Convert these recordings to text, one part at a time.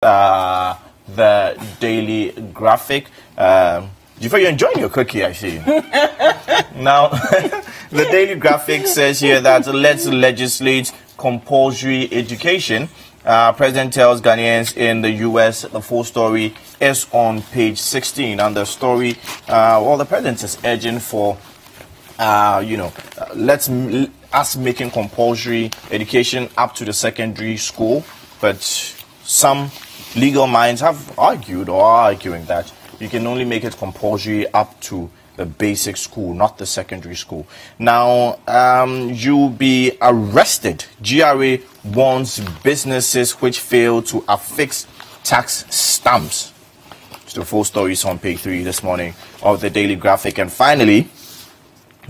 the Daily Graphic. You're enjoying your cookie, I see. Now, the Daily Graphic says here that let's legislate compulsory education. President tells Ghanaians in the U.S. the full story is on page 16. And the story, the president is urging for, us making compulsory education up to the secondary school. But some legal minds have argued or are arguing that you can only make it compulsory up to the basic school, not the secondary school. Now, you'll be arrested. GRA warns businesses which fail to affix tax stamps. So the full story is on page 3 this morning of the Daily Graphic. And finally,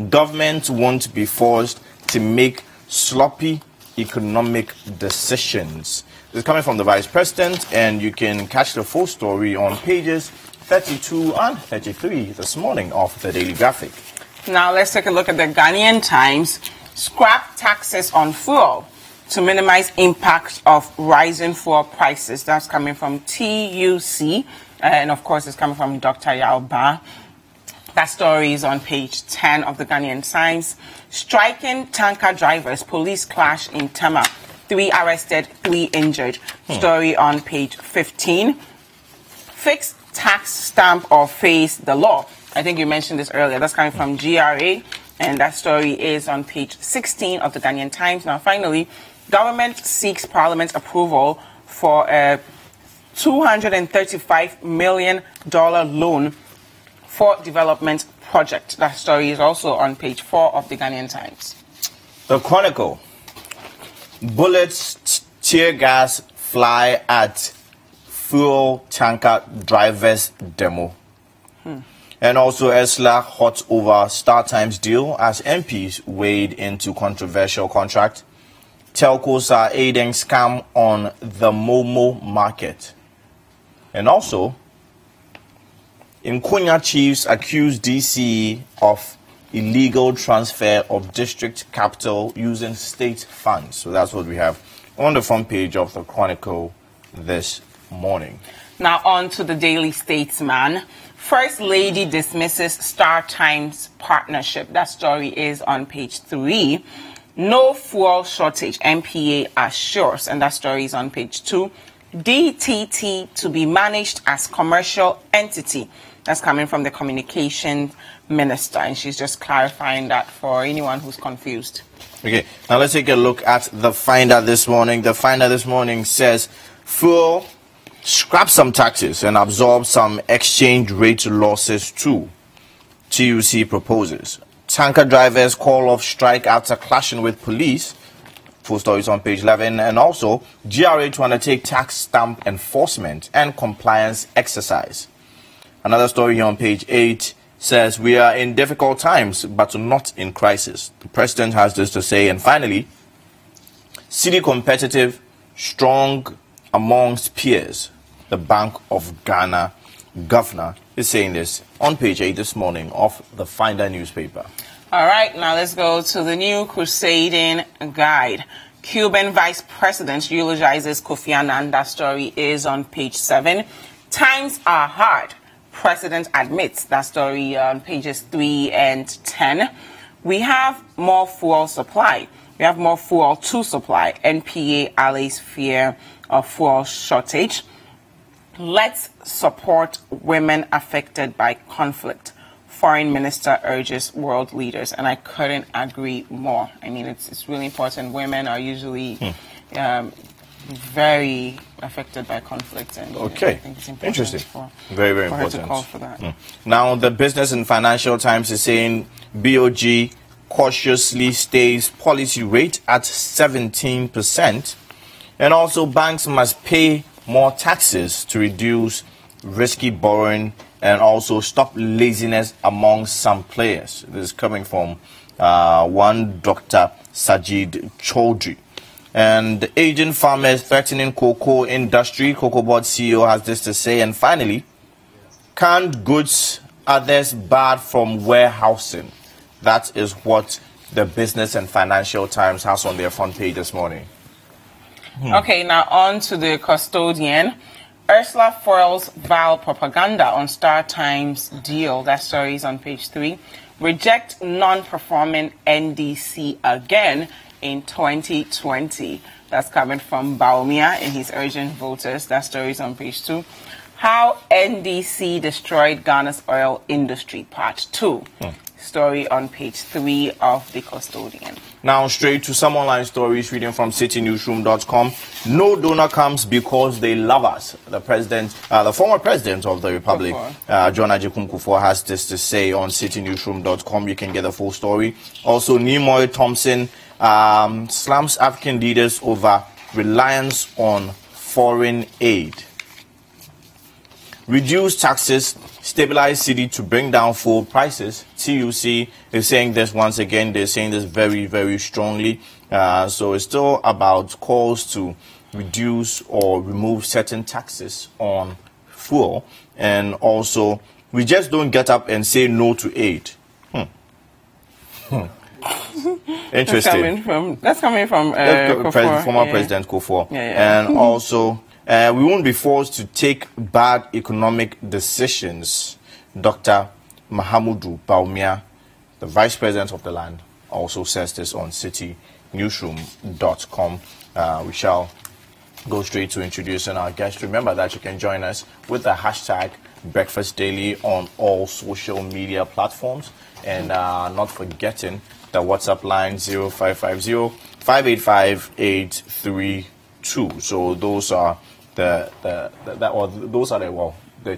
government won't be forced to make sloppy economic decisions. This is coming from the Vice President, and you can catch the full story on pages 32 and 33 this morning of the Daily Graphic. Now let's take a look at the Ghanaian Times. Scrap taxes on fuel to minimize impact of rising fuel prices. That's coming from TUC, and of course it's coming from Dr. Yao Ba. That story is on page 10 of the Ghanaian Times. Striking tanker drivers, police clash in Tema. 3 arrested, 3 injured. Story on page 15. Fixed tax stamp or face the law. I think you mentioned this earlier. That's coming from GRA, and that story is on page 16 of the Ghanaian Times. Now, finally, government seeks Parliament's approval for a $235 million loan for development project. That story is also on page 4 of the Ghanaian Times. The Chronicle. Bullets, tear gas fly at fuel tanker drivers demo. And also ESLA hot over Star Times deal as MPs wade into controversial contract. Telcos are aiding scam on the Momo market. And also, Nkonya chiefs accuse DC of illegal transfer of district capital using state funds. So that's what we have on the front page of the Chronicle this morning. Now on to the Daily Statesman. First Lady dismisses Star Times partnership. That story is on page 3. No fuel shortage, MPA assures, and that story is on page 2. DTT to be managed as commercial entity. That's coming from the communication minister, and she's just clarifying that for anyone who's confused. Okay, now let's take a look at the Finder this morning. The Finder this morning says, fuel, scrap some taxes and absorb some exchange rate losses too. TUC proposes. Tanker drivers call off strike after clashing with police. Full stories on page 11. And also, GRA to undertake tax stamp enforcement and compliance exercise. Another story on page 8 says, we are in difficult times, but not in crisis. The president has this to say. And finally, Citi competitive, strong amongst peers. The Bank of Ghana governor is saying this on page 8 this morning of the Finder newspaper. All right, now let's go to the new crusading guide. Cuban vice president eulogizes Kofi Annan. That story is on page 7. Times are hard. President admits. That story on pages 3 and 10. We have more fuel supply. We have more fuel to supply. NPA allays fear of fuel shortage. Let's support women affected by conflict. Foreign minister urges world leaders, and I couldn't agree more. I mean, it's really important. Women are usually very affected by conflict, and okay, I think it's important. Interesting. Very important. to call for that. Now, the Business and Financial Times is saying BOG cautiously stays policy rate at 17%, and also banks must pay more taxes to reduce risky borrowing and also stop laziness among some players. This is coming from one Dr. Sajid Chaudhry. And aging farmers threatening cocoa industry. Cocoa Board CEO has this to say. And finally, canned goods, others barred from warehousing. That is what the Business and Financial Times has on their front page this morning. Okay, now on to the custodian. Ursula foils vile propaganda on Star Times deal. That story is on page 3. Reject non-performing NDC again in 2020. That's coming from Baumia, and he's urging voters. That story is on page 2. How NDC destroyed Ghana's oil industry, part 2. Story on page 3 of The Custodian. Now straight to some online stories reading from citinewsroom.com. No donor comes because they love us. The former president of the Republic, John Ajikun Kufuor, has this to say on citinewsroom.com. You can get the full story. Also, Nimoy Thompson slams African leaders over reliance on foreign aid. Reduce taxes, stabilize Citi to bring down fuel prices. TUC is saying this once again. They're saying this very, very strongly. So it's still about calls to reduce or remove certain taxes on fuel. And also, we just don't get up and say no to aid. Interesting. That's coming from former President Kufuor. And also, we won't be forced to take bad economic decisions. Dr. Mahamudu Baumia, the Vice President of the land, also says this on citinewsroom.com. We shall go straight to introducing our guest. Remember that you can join us with the hashtag Breakfast Daily on all social media platforms. And not forgetting the WhatsApp line 0550-585-832. So those are the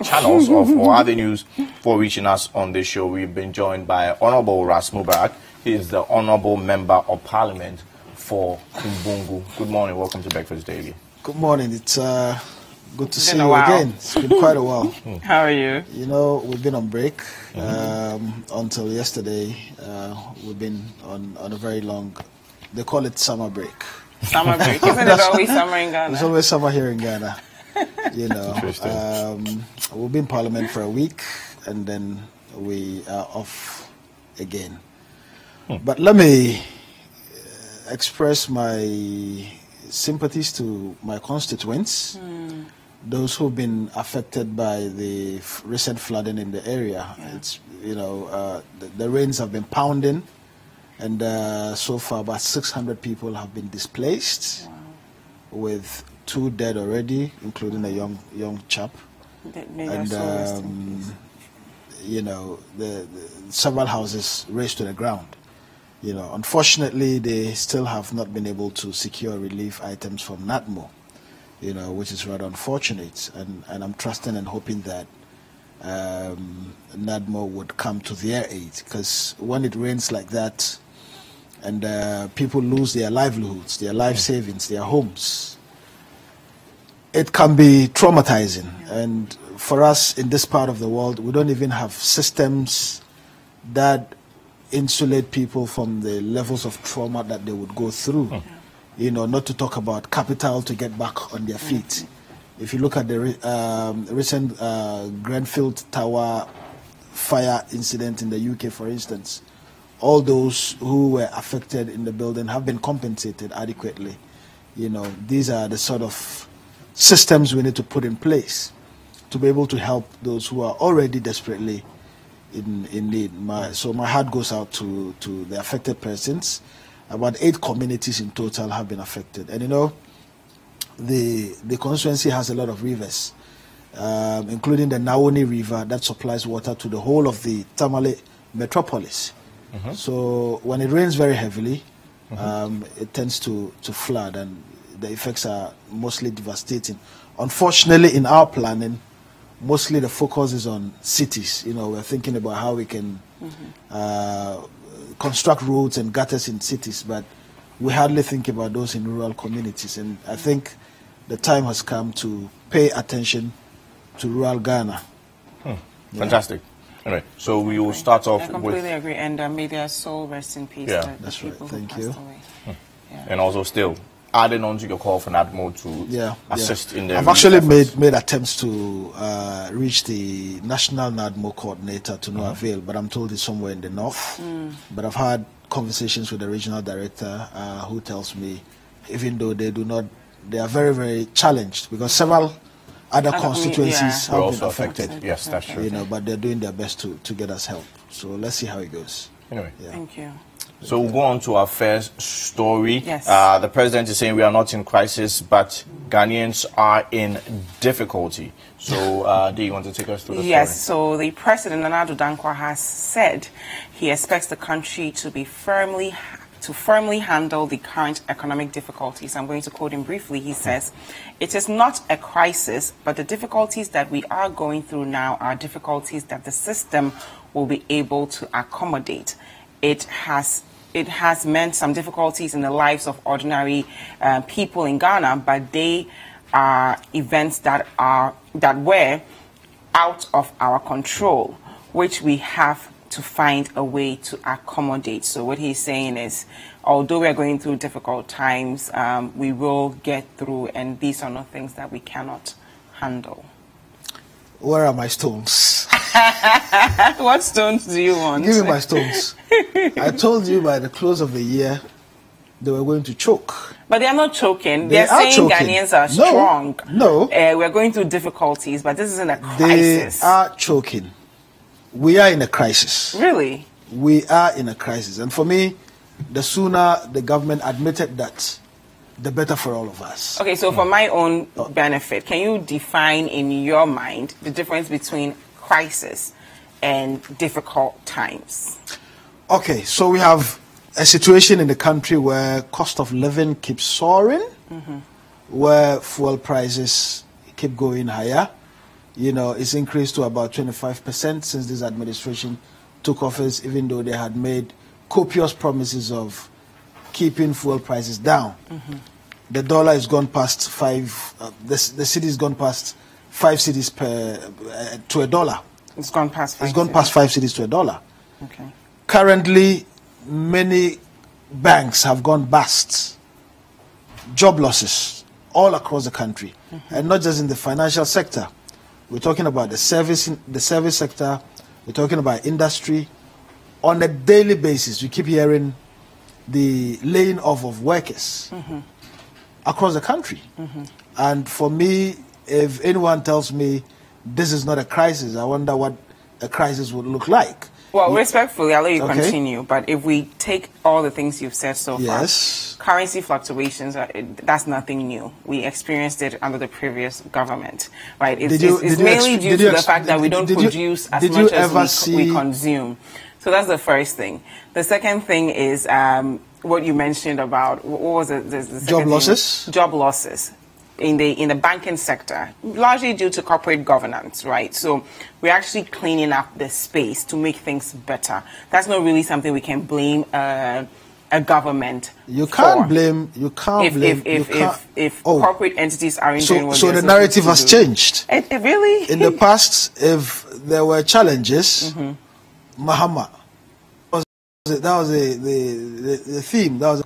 channels or avenues for reaching us on this show. We've been joined by Honorable Ras Mubarak. He is the Honorable Member of Parliament for Kumbungu. Good morning. Welcome to Breakfast Daily. Good morning. It's good to see you again. It's been quite a while. How are you? You know, we've been on break until yesterday. We've been on a very long, they call it summer break. Summer break. Isn't it always summer in Ghana? It's always summer here in Ghana. You know, we'll be in Parliament for a week and then we are off again. But let me express my sympathies to my constituents, those who've been affected by the recent flooding in the area. It's, you know, the rains have been pounding. And so far, about 600 people have been displaced, with 2 dead already, including a young chap. And you know, the several houses razed to the ground. You know, unfortunately, they still have not been able to secure relief items from NADMO. You know, which is rather unfortunate. And I'm trusting and hoping that NADMO would come to their aid, because when it rains like that, and people lose their livelihoods, their life savings, their homes, it can be traumatizing. And for us in this part of the world, we don't even have systems that insulate people from the levels of trauma that they would go through. You know, not to talk about capital to get back on their feet. If you look at the recent Grenfell Tower fire incident in the UK, for instance, all those who were affected in the building have been compensated adequately. You know, these are the sort of systems we need to put in place to be able to help those who are already desperately in need. So my heart goes out to the affected persons. About 8 communities in total have been affected. And you know, the constituency has a lot of rivers, including the Naoni River that supplies water to the whole of the Tamale metropolis. So when it rains very heavily, it tends to flood, and the effects are mostly devastating. Unfortunately, in our planning, mostly the focus is on cities. You know, we're thinking about how we can construct roads and gutters in cities, but we hardly think about those in rural communities. And I think the time has come to pay attention to rural Ghana. Fantastic. Anyway, so we will start off with... I completely agree, and may their soul rest in peace. Yeah, that's right. Thank you. And also still, adding on to your call for NADMO to assist in the... I've actually made attempts to reach the National NADMO coordinator to no avail, but I'm told it's somewhere in the north. But I've had conversations with the regional director who tells me, even though they are very, very challenged, because several other constituencies We're have also been affected. Yes, that's true. You know, but they're doing their best to get us help. So let's see how it goes. Anyway. Yeah. Thank you. So we'll go on to our first story. Yes. The president is saying we are not in crisis, but Ghanaians are in difficulty. So, do you want to take us through the story? Yes, so the president, Nana Addo Dankwa, has said he expects the country to be firmly handle the current economic difficulties. I'm going to quote him briefly. He says, "It is not a crisis, but the difficulties that we are going through now are difficulties that the system will be able to accommodate. It has meant some difficulties in the lives of ordinary people in Ghana, but they are events that were out of our control, which we have to find a way to accommodate." So what he's saying is, although we are going through difficult times, we will get through, and these are not things that we cannot handle. Where are my stones? What stones do you want? Give me my stones. I told you by the close of the year they were going to choke. But they are not choking. They They're are saying choking. Ghanaians are strong. No. We're going through difficulties, but this isn't a crisis. They are choking. We are in a crisis. Really? We are in a crisis. And for me, the sooner the government admitted that, the better for all of us. Okay, so for my own benefit, can you define in your mind the difference between crisis and difficult times? Okay, so we have a situation in the country where cost of living keeps soaring, where fuel prices keep going higher. You know, it's increased to about 25% since this administration took office, even though they had made copious promises of keeping fuel prices down. The dollar has gone past the city has gone past 5 cedis to $1. It's gone past 5 It's gone past 5 cedis to $1. Okay. Currently, many banks have gone bust. Job losses all across the country, and not just in the financial sector. We're talking about the service sector. We're talking about industry. On a daily basis, we keep hearing the laying off of workers across the country. And for me, if anyone tells me this is not a crisis, I wonder what a crisis would look like. Well, respectfully, I'll let you Okay. continue, but if we take all the things you've said so Yes. far, currency fluctuations, that's nothing new. We experienced it under the previous government, right? It's mainly due to the fact that we don't produce as much as we consume. So that's the first thing. The second thing is what you mentioned about, what was it? The second Job thing? losses? Job losses in the banking sector, largely due to corporate governance, right? So we're actually cleaning up the space to make things better. That's not really something we can blame a government You can't for. blame. You can't blame. If corporate entities aren't doing what So they're the narrative supposed has to do. changed. It really? In the past, if there were challenges, Mahama, that was the theme. That was.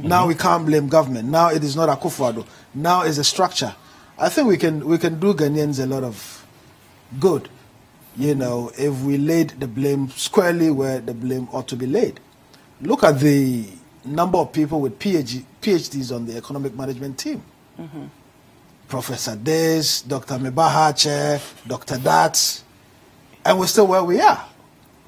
Now we can't blame government. Now it is not Akufo-Addo. Now it's a structure. I think we can do Ghanaians a lot of good, you know, if we laid the blame squarely where the blame ought to be laid. Look at the number of people with PhDs on the economic management team. Professor Des, Dr. Mibahache, Dr. Dats, and we're still where we are.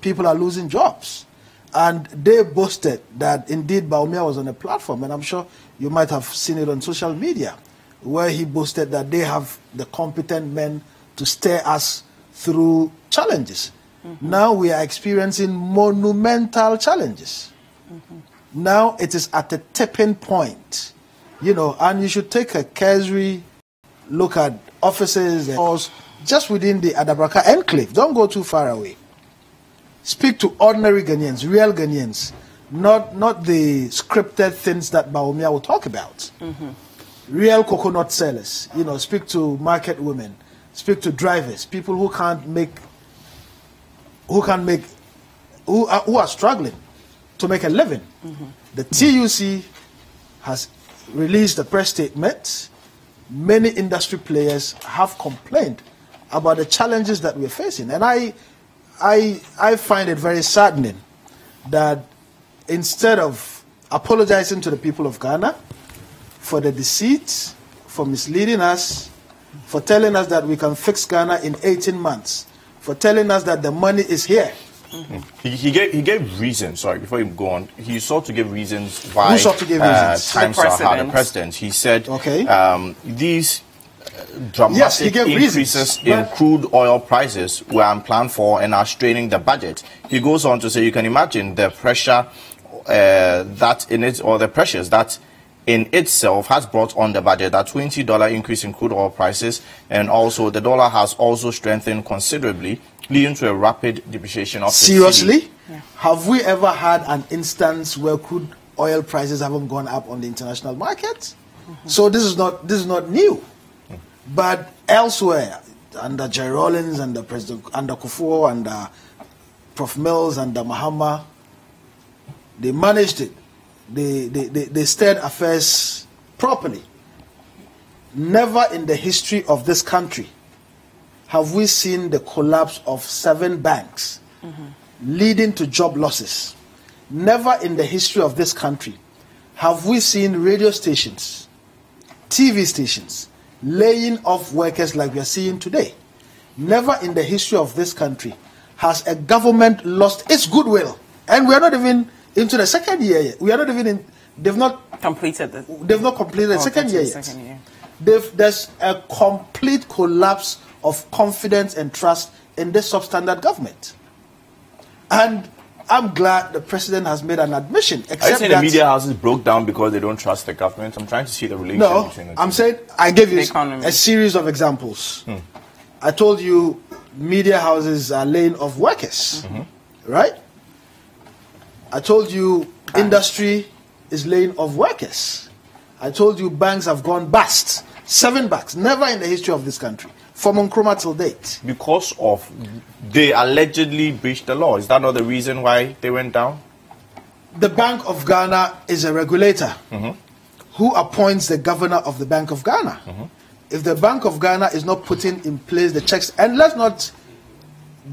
People are losing jobs. And they boasted that indeed Bawumia was on a platform, and I'm sure you might have seen it on social media, where he boasted that they have the competent men to steer us through challenges. Now we are experiencing monumental challenges. Now it is at a tipping point, you know, and you should take a cursory look at offices and just within the Adabraka enclave. Don't go too far away. Speak to ordinary Ghanaians, real Ghanaians, not the scripted things that Bawumia will talk about. Real coconut sellers, you know, speak to market women, speak to drivers, people who are struggling to make a living. The TUC has released a press statement. Many industry players have complained about the challenges that we're facing, and I find it very saddening that instead of apologizing to the people of Ghana for the deceit, for misleading us, for telling us that we can fix Ghana in 18 months, for telling us that the money is here. He gave reasons. Sorry, before you go on, he sought to give reasons why Who sought to give reasons? times are hard. The president. He said, these dramatic increases in crude oil prices were unplanned for and are straining the budget. He goes on to say, you can imagine the pressure the pressures that in itself has brought on the budget. That $20 increase in crude oil prices, and also the dollar has also strengthened considerably, leading to a rapid depreciation of the Seriously? Yeah. Have we ever had an instance where crude oil prices haven't gone up on the international market? So this is not new. But elsewhere, under Jerry Rawlings, under President, under Kufuor, under Prof. Mills, under Mahama, they managed it. They steered affairs properly. Never in the history of this country have we seen the collapse of 7 banks leading to job losses. Never in the history of this country have we seen radio stations, TV stations, laying off workers like we are seeing today. Never in the history of this country has a government lost its goodwill. And we are not even into the second year yet. We are not even in, they've not completed the second year yet. There's a complete collapse of confidence and trust in this substandard government. And I'm glad the president has made an admission. Are you saying the media houses broke down because they don't trust the government? I'm trying to see the relationship between the two. I'm saying I gave you a series of examples. I told you media houses are laying off workers, right? I told you industry is laying off workers. I told you banks have gone bust. 7 banks, never in the history of this country, from Nkrumah till date. Because of they allegedly breached the law. Is that not the reason why they went down? The Bank of Ghana is a regulator who appoints the governor of the Bank of Ghana. If the Bank of Ghana is not putting in place the checks, and let's not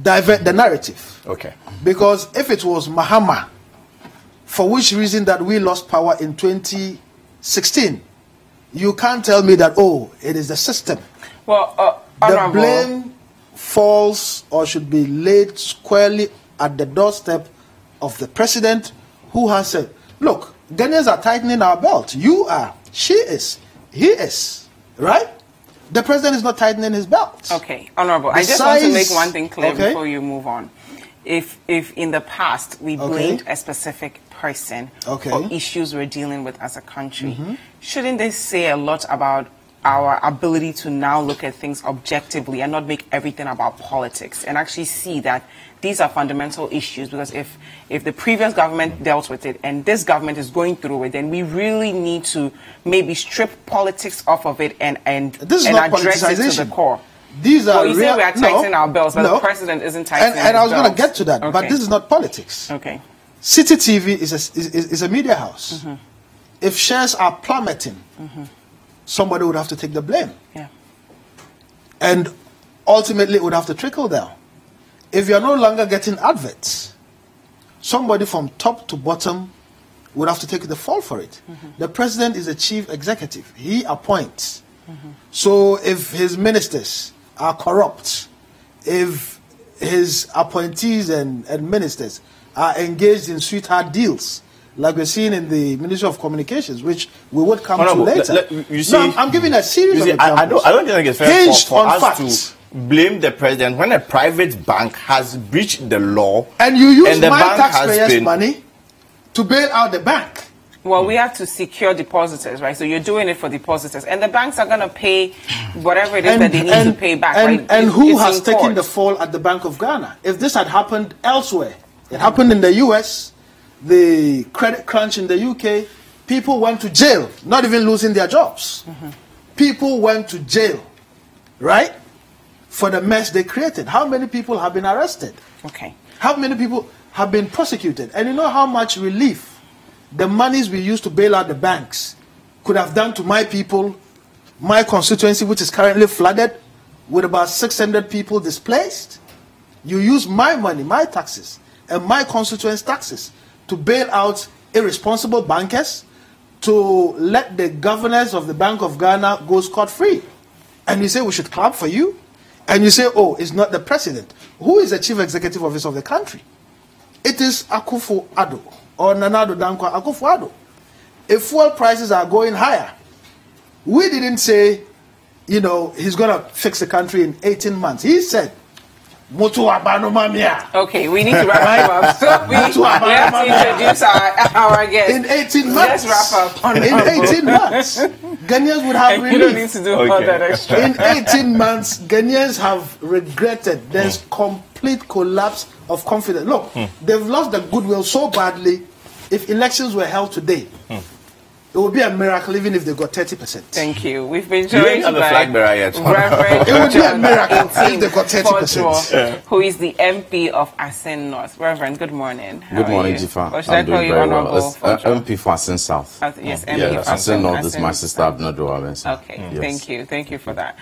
divert the narrative. Okay. Because if it was Mahama, for which reason that we lost power in 2016, you can't tell me that, oh, it is the system. Well, the blame falls or should be laid squarely at the doorstep of the president, who has said, look, Ghanaians are tightening our belt. You are, she is, he is, right? The president is not tightening his belt. Okay, Honorable, I just want to make one thing clear before you move on. If in the past we blamed a specific person for issues we're dealing with as a country, shouldn't this say a lot about our ability to now look at things objectively and not make everything about politics, and actually see that these are fundamental issues? Because if the previous government dealt with it and this government is going through it, then we really need to maybe strip politics off of it and address it to the core. These are you say we are tightening our belts, but the president isn't tightening his and I was going to belts. get to that, but this is not politics. Okay. Citi TV is a media house. If shares are plummeting, somebody would have to take the blame. Yeah. And ultimately it would have to trickle down. If you're no longer getting adverts, somebody from top to bottom would have to take the fall for it. The president is the chief executive. He appoints. So if his ministers are corrupt, if his appointees and ministers are engaged in sweetheart deals, like we're seeing in the Ministry of Communications, which we would come to later. I'm giving a series of examples. I don't think it's fair for us to blame the president when a private bank has breached the law. And you use my taxpayers' money to bail out the bank. Well, we have to secure depositors, right? So you're doing it for depositors. And the banks are going to pay whatever it is that they need to pay back, right? And who has taken the fall at the Bank of Ghana? If this had happened elsewhere, it happened in the US, the credit crunch in the UK, people went to jail, not even losing their jobs. People went to jail, right? For the mess they created. How many people have been arrested? Okay. How many people have been prosecuted? And you know how much relief the monies we used to bail out the banks could have done to my people, my constituency, which is currently flooded with about 600 people displaced? You use my money, my taxes, and my constituents' taxes to bail out irresponsible bankers, to let the governors of the Bank of Ghana go scot-free. and you say we should clap for you, and you say, oh, it's not the president. Who is the chief executive officer of the country? It is Akufo-Addo or Nana Addo Dankwa Akufo-Addo. If fuel prices are going higher, we didn't say, you know, he's going to fix the country in 18 months. He said, okay, we need to wrap up. So we have to introduce our guest. In 18 months. Let's wrap up. In 18 months, Ghanaians would have relief. You don't need to do all that extra. In 18 months, Ghanaians have regretted. There's complete collapse of confidence. Look, they've lost the goodwill so badly. If elections were held today, it would be a miracle even if they got 30%. Thank you. We've been joined by flag bearer yet. It would be a miracle if they got 30%. Who is the MP of Asen North. Reverend, good morning. Good morning, Jifa. Or should I call you Honorable? MP for Asen South. Yes, MP for Asen North is my sister, Abnadua. Okay, thank you. Thank you for that.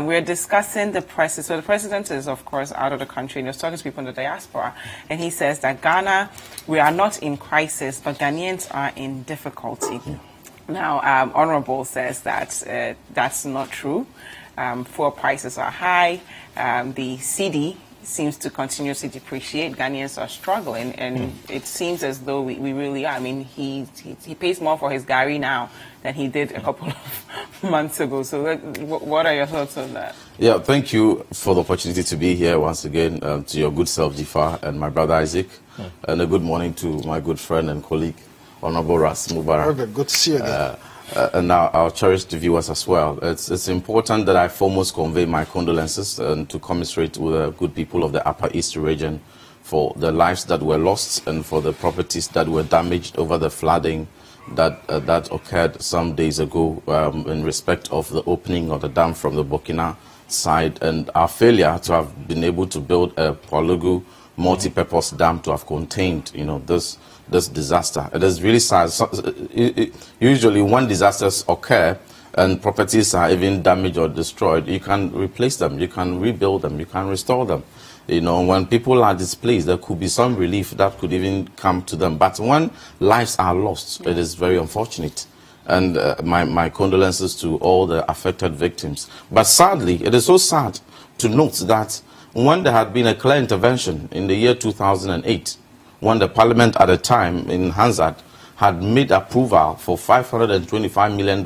We're discussing the president. So the president is, of course, out of the country, and he's talking to people in the diaspora. And he says that Ghana, we are not in crisis, but Ghanaians are in difficulty. Now, Honorable says that that's not true. Fuel prices are high. The Citi seems to continuously depreciate. Ghanaians are struggling, and it seems as though we really are. I mean, he pays more for his gari now than he did a couple of months ago. So what are your thoughts on that? Yeah, thank you for the opportunity to be here once again, to your good self, Jifa, and my brother Isaac. And a good morning to my good friend and colleague, Honorable Ras Mubarak. Good to see you again. And now our cherished viewers as well. It's important that I foremost convey my condolences and to commiserate with the good people of the Upper East region for the lives that were lost and for the properties that were damaged over the flooding that occurred some days ago in respect of the opening of the dam from the Burkina side and our failure to have been able to build a Pwalugu multi-purpose dam to have contained, you know, this disaster. It is really sad. Usually when disasters occur and properties are even damaged or destroyed, you can replace them, you can rebuild them, you can restore them. You know, when people are displaced, there could be some relief that could even come to them. But when lives are lost, it is very unfortunate. And my condolences to all the affected victims. But sadly, it is so sad to note that when there had been a clear intervention in the year 2008, when the parliament at the time in Hansard had made approval for $525 million,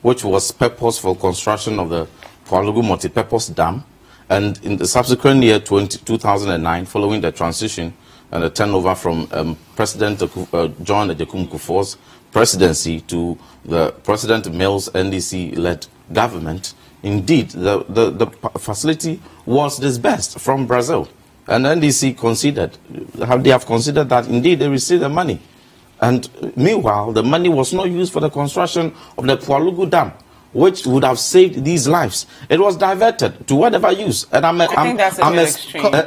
which was purpose for construction of the Pwalugu multi-purpose dam, and in the subsequent year 2009, following the transition and the turnover from President John Ejekum Kufuor's presidency to the President Mills NDC-led government, indeed, the facility was disbursed from Brazil. And NDC considered, they have considered that indeed they received the money. And meanwhile, the money was not used for the construction of the Pwalugu Dam, which would have saved these lives. It was diverted to whatever use. And I think that's a bit extreme. The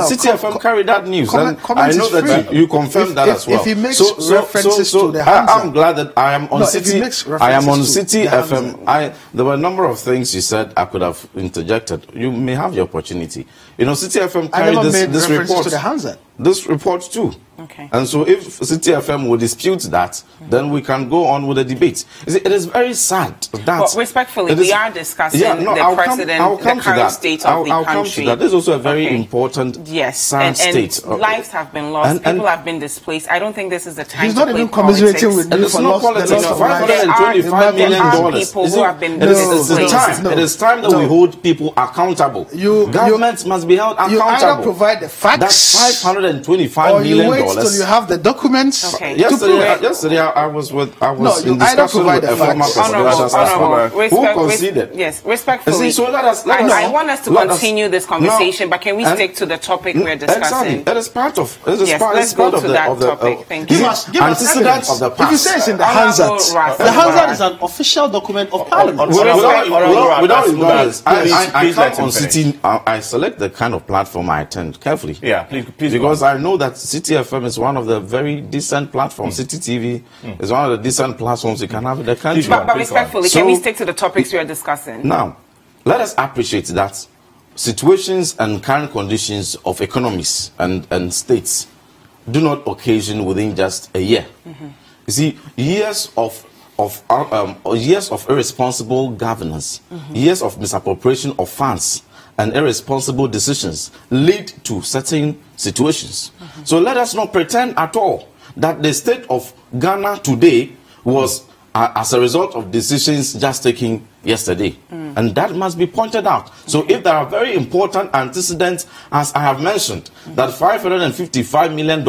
Citi FM carried that news. And I know that you confirmed that as well. If he makes references to the I'm glad that I am on Citi. I am on Citi FM. There were a number of things you said I could have interjected. You may have your opportunity. You know, Citi FM carried this report. To the Hansard. This report too. Okay. And so if Citi FM will dispute that, then we can go on with the debate. You see, it is very sad that... But respectfully, we are discussing the president, the current state of the country. Come to that. This is also a very important sad state. Lives have been lost, people have been displaced. I don't think this is the time He's not even commiserating with you for politics. $525 million. People who have been displaced. It is time that we hold people accountable. Governments must be held accountable. You either provide the facts... That's $525 million. Till you have the documents. Okay. Yesterday I was in discussion with a former president who conceded. Yes, respectfully. So I want us to continue this conversation, but can we stick to the topic we're discussing? Exactly. It is part of. Let's go to that topic. Thank you. Give us evidence of the past. If you say it's in the Hansard, the Hansard is an official document of Parliament. Without ignorance, I come on Citi. I select the kind of platform I attend carefully. Yeah, please. Because I know that Citi FM is one of the very decent platforms. Citi TV is one of the decent platforms you can have in the country. But respectfully, can we stick to the topics we are discussing? Now, let us appreciate that situations and current conditions of economies and states do not occasion within just a year. You see, years of of irresponsible governance, years of misappropriation of funds, and irresponsible decisions lead to certain situations. So let us not pretend at all that the state of Ghana today was as a result of decisions just taken yesterday. And that must be pointed out. So if there are very important antecedents, as I have mentioned, that $555 million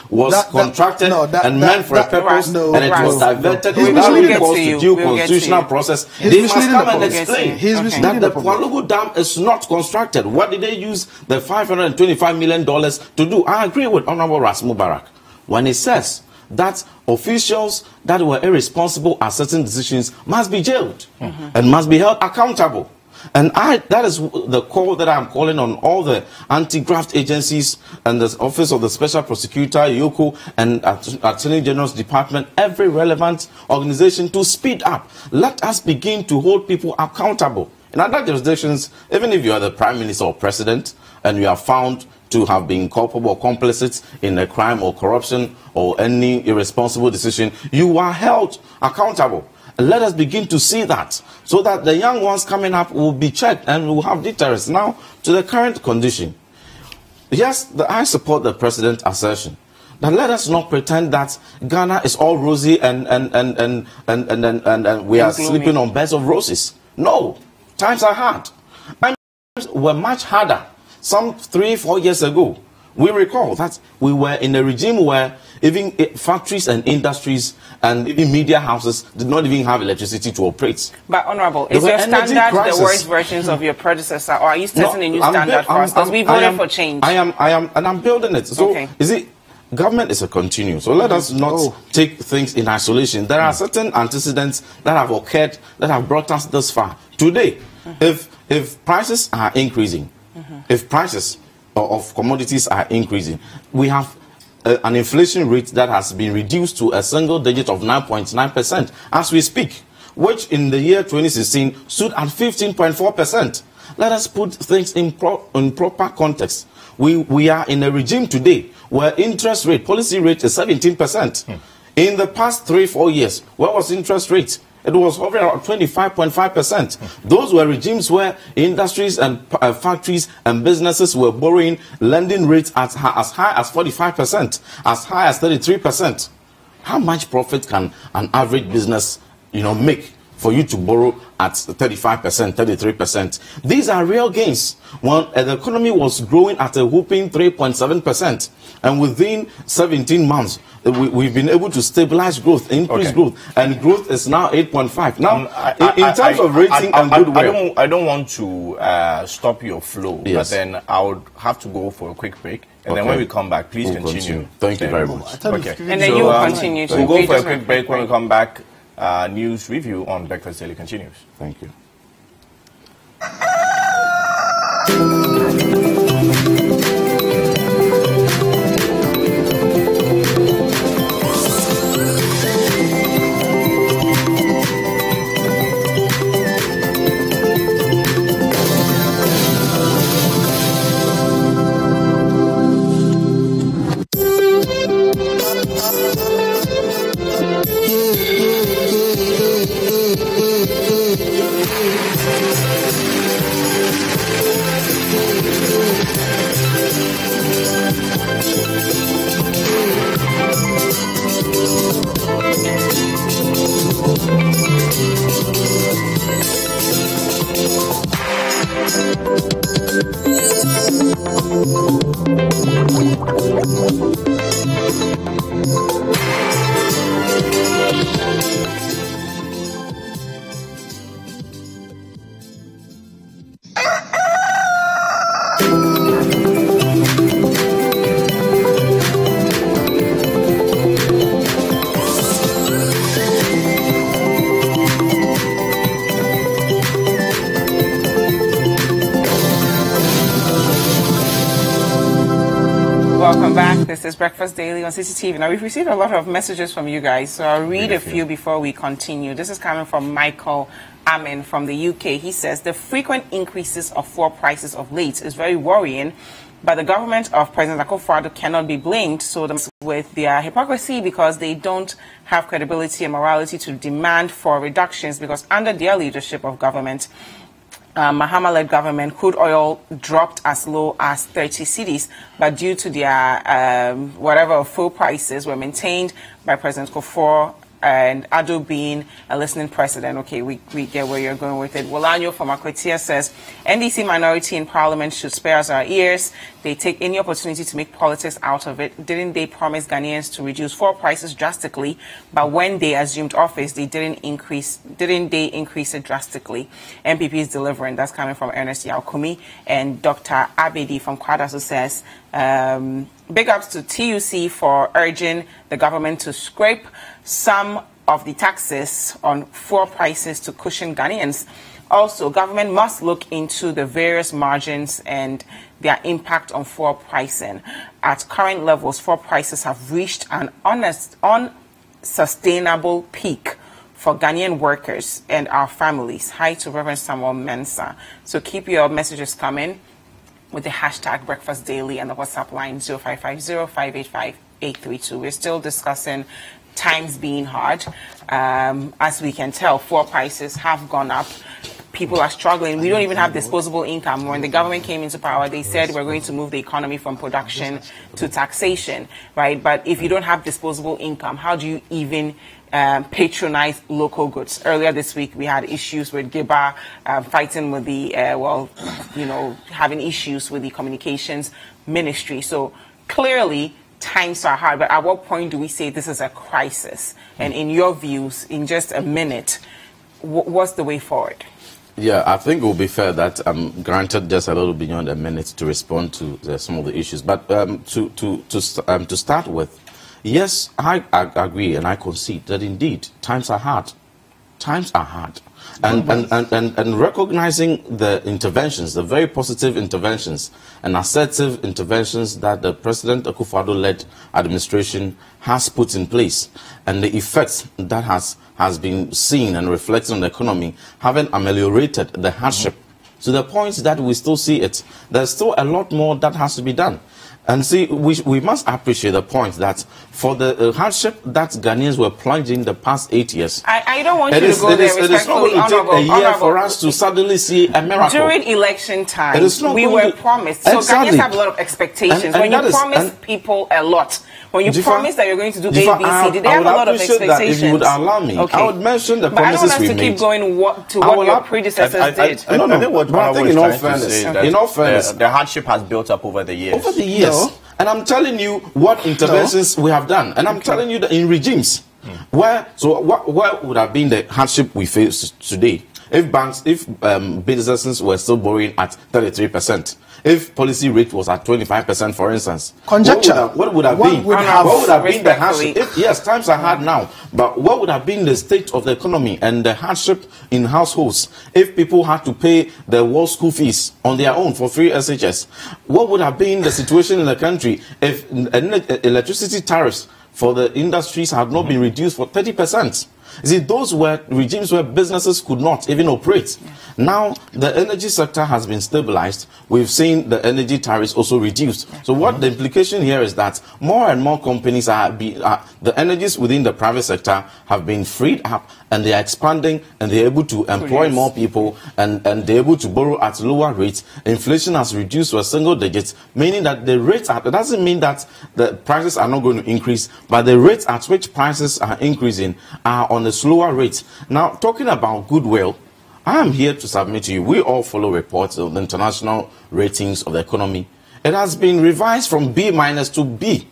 was contracted and meant for a purpose, and it was diverted without recourse to due constitutional process, they must come and explain that the Kwalugu Dam is not constructed. What did they use the $525 million to do? I agree with Honorable Ras Mubarak when he says that officials that were irresponsible at certain decisions must be jailed and must be held accountable. And that is the call that I'm calling on all the anti-graft agencies and the Office of the Special Prosecutor, YOKO, and Attorney General's Department, every relevant organization to speed up. Let us begin to hold people accountable. In other jurisdictions, even if you are the Prime Minister or President and you are found to have been culpable or complicit in a crime or corruption or any irresponsible decision, you are held accountable. And let us begin to see that, so that the young ones coming up will be checked and will have deterrence. Now, to the current condition. Yes, I support the President's assertion. Now let us not pretend that Ghana is all rosy and we are sleeping on beds of roses. No, times are hard. Times were much harder. Some 3-4 years ago, we recall that we were in a regime where even factories and industries and even media houses did not even have electricity to operate. But Honorable, is your standard the worst versions of your predecessor, or are you setting a new standard for us? Because we voted for change. I am, and I'm building it. So, is it? Government is a continuum. So let us not take things in isolation. There are certain antecedents that have occurred that have brought us this far. Today, if prices are increasing, if prices of commodities are increasing, we have an inflation rate that has been reduced to a single digit of 9.9% as we speak, which in the year 2016 stood at 15.4%. Let us put things in proper context. We are in a regime today where interest rate, policy rate is 17%. In the past 3-4 years, what was interest rate? It was hovering around 25.5%. Those were regimes where industries and factories and businesses were borrowing lending rates as high as 45%, as high as 33%. How much profit can an average business, make for you to borrow at 35%, 33%? These are real gains. When the economy was growing at a whooping 3.7%, and within 17 months, we've been able to stabilize growth, increase growth, and growth is now 8.5. Now, in terms of rating and goodwill, I don't want to stop your flow, but then I would have to go for a quick break, and then when we come back, please continue. Thank you very much. Okay, and then you will continue. We'll go for a quick break. When we come back, news review on Breakfast Daily continues. Thank you. Welcome back. This is Breakfast Daily on Citi. Now, we've received a lot of messages from you guys, so I'll read a few before we continue. This is coming from Michael Amin from the UK. He says, the frequent increases of fuel prices of late is very worrying But the government of President Akufo-Addo cannot be blamed with their hypocrisy, because they don't have credibility and morality to demand for reductions, because under their leadership of government, Mahama-led government, crude oil dropped as low as 30 cedis, but due to their whatever fuel prices were maintained by President Kufuor and Addo being a listening president. Okay, we get where you're going with it. Wolanyo from Akwetia says, NDC minority in parliament should spare us our ears. They take any opportunity to make politics out of it. Didn't they promise Ghanaians to reduce fuel prices drastically? But when they assumed office, didn't they increase it drastically? MPP is delivering. That's coming from Ernest Yaokumi. And Dr. Abedi from Kwadaso says, big ups to TUC for urging the government to scrape some of the taxes on fuel prices to cushion Ghanaians. Also, government must look into the various margins and their impact on fuel pricing. At current levels, fuel prices have reached an unsustainable peak for Ghanaian workers and our families. Hi to Reverend Samuel Mensah. So keep your messages coming with the hashtag Breakfast Daily and the WhatsApp line 0550-585-832. We're still discussing times being hard. As we can tell, fuel prices have gone up. People are struggling. We don't even have disposable income. When the government came into power, they said we're going to move the economy from production to taxation, right? But if you don't have disposable income, how do you even patronize local goods? Earlier this week, we had issues with Giba fighting with the, having issues with the communications ministry. So clearly, times are hard, but at what point do we say this is a crisis? And in your views, in just a minute, what's the way forward? Yeah, I think it will be fair that I'm granted just a little beyond a minute to respond to some of the issues. But to start with, yes, I agree and I concede that indeed times are hard. Times are hard. And recognizing the interventions, the very positive interventions and assertive interventions that the President Akufo-Addo-led administration has put in place, and the effects that has been seen and reflected on the economy, having ameliorated the hardship to the point that we still see it. There's still a lot more that has to be done. And see, we must appreciate the point that for the hardship that Ghanaians were plunged in the past 8 years. I don't want you to go there. It is not going to take a year for us to suddenly see a miracle. During election time, we were promised. So Ghanaians have a lot of expectations. When you promise people a lot, when you promise that you're going to do A, B, C, did they have a lot of expectations? If you would allow me, I would mention the promises we made. But I don't want us to keep going to what your predecessors did. I think what I think in all fairness, the hardship has built up over the years. Over the years. And I'm telling you what interventions we have done. And I'm telling you that in regimes, what would have been the hardship we face today if businesses were still borrowing at 33%? If policy rate was at 25%, for instance, conjecture. What would have been the hardship? Yes, times are hard now, but what would have been the state of the economy and the hardship in households if people had to pay their war school fees on their own for free SHS? What would have been the situation in the country if electricity tariffs for the industries had not been reduced for 30%? You see, those were regimes where businesses could not even operate. Now, the energy sector has been stabilized. We've seen the energy tariffs also reduced. So what the implication here is that more and more companies the energies within the private sector have been freed up, and they are expanding, and they're able to employ more people, and they're able to borrow at lower rates. Inflation has reduced to a single digit, meaning that the rates it doesn't mean that the prices are not going to increase, but the rates at which prices are increasing are on a slower rate. Now, talking about goodwill, I am here to submit to you, we all follow reports of the international ratings of the economy. It has been revised from B- to B.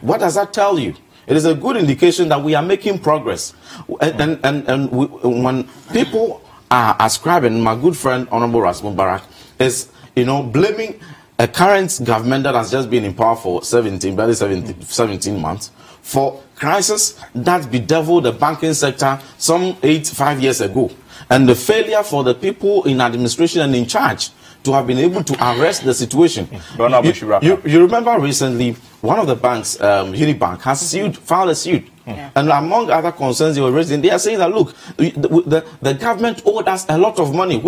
What does that tell you? It is a good indication that we are making progress. When people are ascribing, my good friend, Honorable Mubarak, is, blaming a current government that has just been in power for 17 months for crisis that bedeviled the banking sector some 5 years ago, and the failure for the people in administration and in charge to have been able to arrest the situation. You remember recently, one of the banks, Unibank, has filed a suit. And among other concerns they were raising, they are saying that, look, the government owed us a lot of money.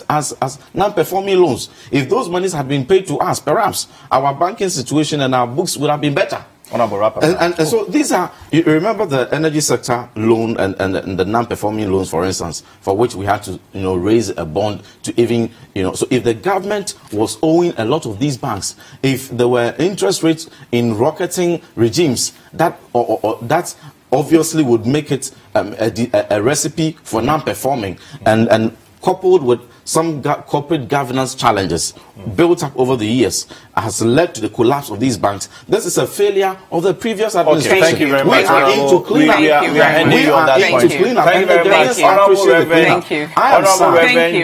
as non-performing loans. If those monies had been paid to us, perhaps our banking situation and our books would have been better. And so these are, you remember the energy sector loan and the non-performing loans, for instance, for which we had to, raise a bond to even, so if the government was owing a lot of these banks, if there were interest rates in rocketing regimes, that obviously would make it a recipe for non-performing, and coupled with some corporate governance challenges built up over the years has led to the collapse of these banks. This is a failure of the previous administration. Thank you very much. We are into clean up. We are ending you on that point. Thank you very much. Honorable Reverend. Thank you. Honorable Reverend.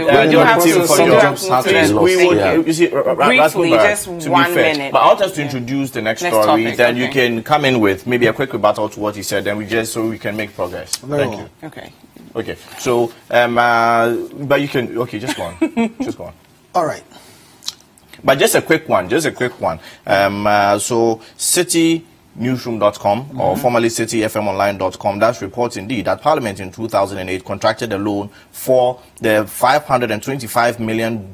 Briefly, just 1 minute. But I want us to introduce the next story. Then you can come in with maybe a quick rebuttal to what he said. Then so we can make progress. Thank you. Okay. So, but you can. Okay, just go on. Just go on. All right. But just a quick one. So Citi Newsroom.com or formerly CitiFMOnline.com. That reports indeed that Parliament in 2008 contracted a loan for the $525 million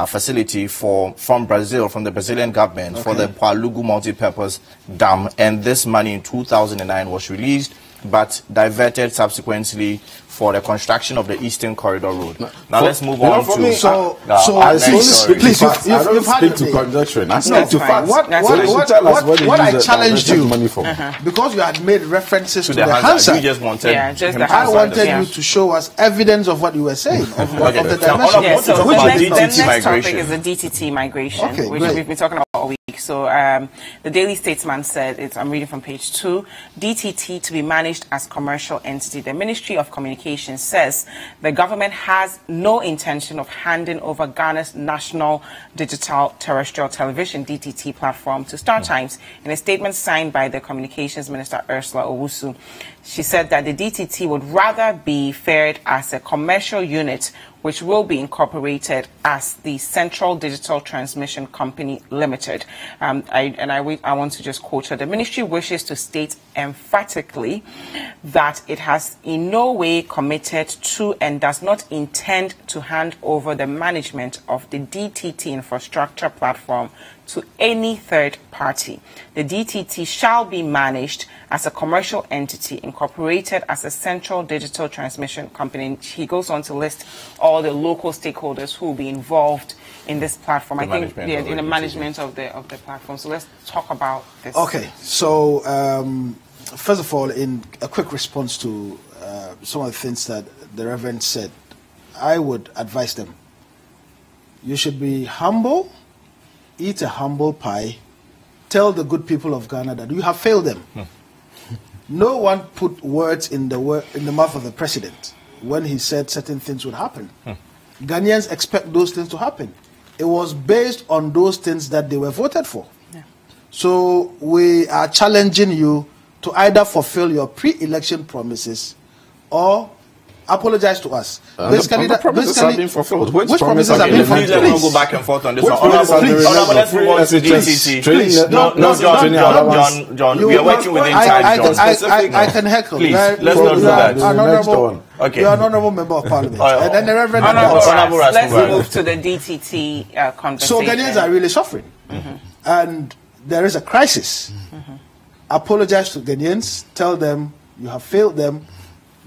facility from Brazil, from the Brazilian government, for the Palugu multi-purpose dam, and this money in 2009 was released but diverted subsequently for the construction of the Eastern Corridor Road. Now let's move on to... Please, I don't speak to conjecture. I speak to facts. What I challenged you, because you had made references to the Hansard, you just wanted I wanted you to show us evidence of what you were saying, of the dimension. So the next topic is the DTT migration, which we've been talking about all week. So the Daily Statesman said, I'm reading from page 2, DTT to be managed as commercial entity. The Ministry of Communications says the government has no intention of handing over Ghana's national digital terrestrial television DTT platform to StarTimes. In a statement signed by the Communications Minister Ursula Owusu, she said that the DTT would rather be fared as a commercial unit which will be incorporated as the Central Digital Transmission Company Limited. I want to just quote her. The ministry wishes to state emphatically that it has in no way committed to and does not intend to hand over the management of the DTT infrastructure platform to any third party. The DTT shall be managed as a commercial entity incorporated as a Central Digital Transmission Company. He goes on to list all the local stakeholders who will be involved in this platform. In the management of the platform. So let's talk about this. Okay. So first of all, in a quick response to some of the things that the Reverend said, I would advise them. You should be humble. Eat a humble pie. Tell the good people of Ghana that you have failed them. No one put words in the mouth of the president when he said certain things would happen. Ghanaians expect those things to happen. It was based on those things that they were voted for. So we are challenging you to either fulfill your pre-election promises or apologize to us. Basically, the promises have been fulfilled. Which promises have been fulfilled? Please, let's go back and forth on this one. Let's move on to DTT. John, we are working within time, John. I can heckle. Please, let's not do that. You are an honorable member of Parliament. And then the Reverend... Let's move to the DTT conversation. So Ghanaians are really suffering. And there is a crisis. Apologize to Ghanaians. Tell them you have failed them,